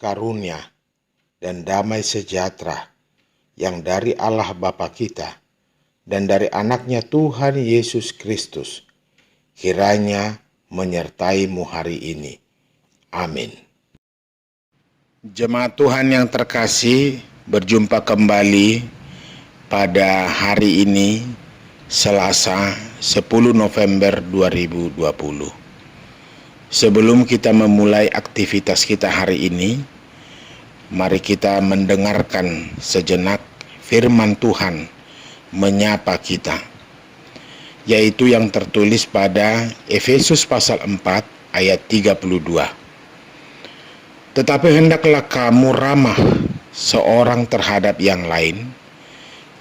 karunia, dan damai sejahtera yang dari Allah Bapa kita dan dari anaknya Tuhan Yesus Kristus kiranya menyertaimu hari ini. Amin. Jemaat Tuhan yang terkasih, berjumpa kembali pada hari ini, Selasa 10 November 2020. Sebelum kita memulai aktivitas kita hari ini, mari kita mendengarkan sejenak firman Tuhan menyapa kita, yaitu yang tertulis pada Efesus pasal 4 ayat 32. Tetapi hendaklah kamu ramah seorang terhadap yang lain,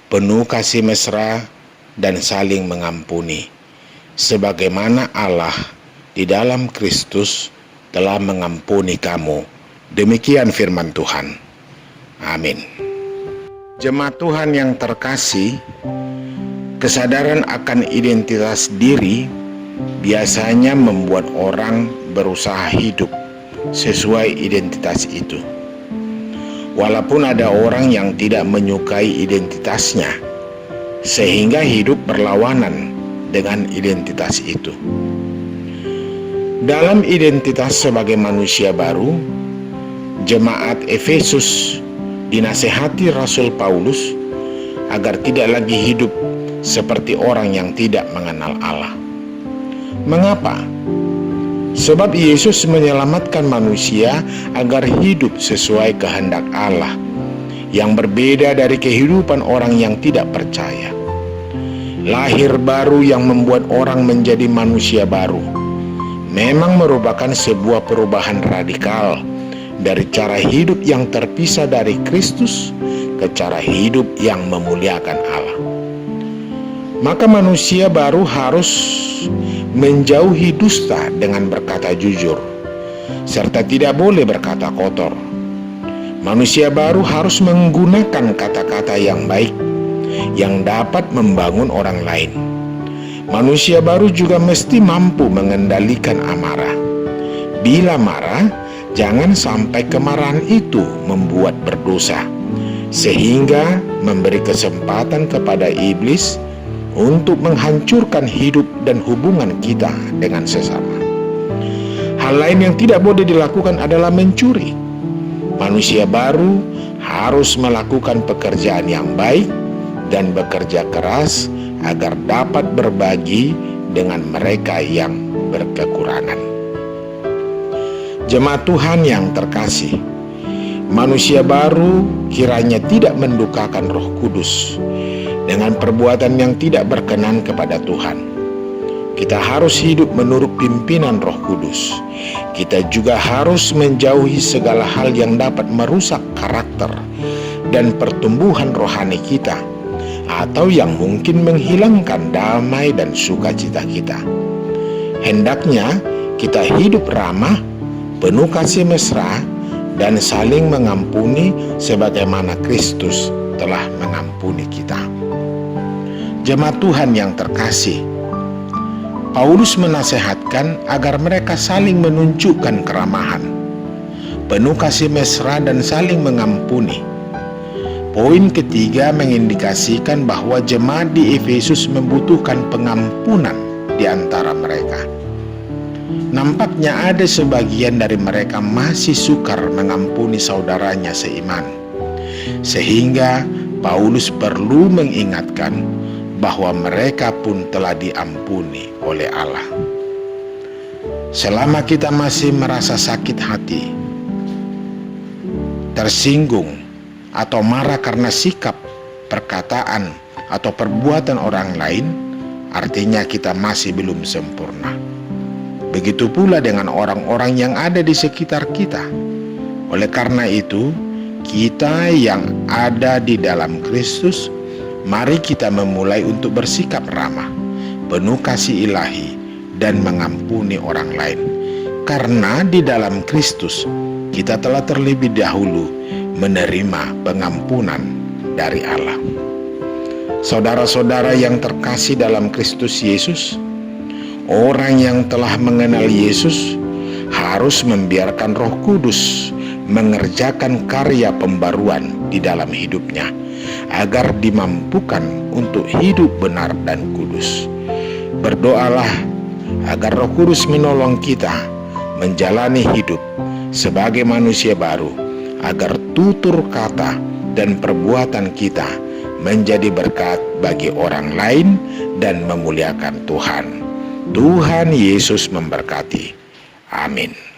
penuh kasih mesra dan saling mengampuni, sebagaimana Allah di dalam Kristus telah mengampuni kamu. Demikian firman Tuhan. Amin. Jemaat Tuhan yang terkasih, kesadaran akan identitas diri biasanya membuat orang berusaha hidup sesuai identitas itu. Walaupun ada orang yang tidak menyukai identitasnya, sehingga hidup berlawanan dengan identitas itu. Dalam identitas sebagai manusia baru, jemaat Efesus dinasehati Rasul Paulus agar tidak lagi hidup seperti orang yang tidak mengenal Allah. Mengapa? Sebab Yesus menyelamatkan manusia agar hidup sesuai kehendak Allah, yang berbeda dari kehidupan orang yang tidak percaya. Lahir baru yang membuat orang menjadi manusia baru memang merupakan sebuah perubahan radikal dari cara hidup yang terpisah dari Kristus ke cara hidup yang memuliakan Allah. Maka manusia baru harus menjauhi dusta dengan berkata jujur, serta tidak boleh berkata kotor. Manusia baru harus menggunakan kata-kata yang baik yang dapat membangun orang lain. Manusia baru juga mesti mampu mengendalikan amarah. Bila marah, jangan sampai kemarahan itu membuat berdosa, sehingga memberi kesempatan kepada iblis untuk menghancurkan hidup dan hubungan kita dengan sesama. Hal lain yang tidak boleh dilakukan adalah mencuri. Manusia baru harus melakukan pekerjaan yang baik dan bekerja keras agar dapat berbagi dengan mereka yang berkekurangan. Jemaat Tuhan yang terkasih, manusia baru kiranya tidak mendukakan Roh Kudus dengan perbuatan yang tidak berkenan kepada Tuhan. Kita harus hidup menurut pimpinan Roh Kudus. Kita juga harus menjauhi segala hal yang dapat merusak karakter dan pertumbuhan rohani kita, atau yang mungkin menghilangkan damai dan sukacita kita. Hendaknya kita hidup ramah, penuh kasih mesra, dan saling mengampuni sebagaimana Kristus telah mengampuni kita. Jemaat Tuhan yang terkasih, Paulus menasehatkan agar mereka saling menunjukkan keramahan, penuh kasih mesra, dan saling mengampuni. Poin ketiga mengindikasikan bahwa jemaat di Efesus membutuhkan pengampunan di antara mereka. Nampaknya ada sebagian dari mereka masih sukar mengampuni saudaranya seiman, sehingga Paulus perlu mengingatkan bahwa mereka pun telah diampuni oleh Allah. Selama kita masih merasa sakit hati, tersinggung, atau marah karena sikap, perkataan, atau perbuatan orang lain, artinya kita masih belum sempurna. Begitu pula dengan orang-orang yang ada di sekitar kita. Oleh karena itu, kita yang ada di dalam Kristus, mari kita memulai untuk bersikap ramah, penuh kasih ilahi, dan mengampuni orang lain. Karena di dalam Kristus, kita telah terlebih dahulu menerima pengampunan dari Allah. Saudara-saudara yang terkasih dalam Kristus Yesus, orang yang telah mengenal Yesus harus membiarkan Roh Kudus mengerjakan karya pembaruan di dalam hidupnya, agar dimampukan untuk hidup benar dan kudus. Berdoalah agar Roh Kudus menolong kita menjalani hidup sebagai manusia baru, agar tutur kata dan perbuatan kita menjadi berkat bagi orang lain dan memuliakan Tuhan. Tuhan Yesus memberkati. Amin.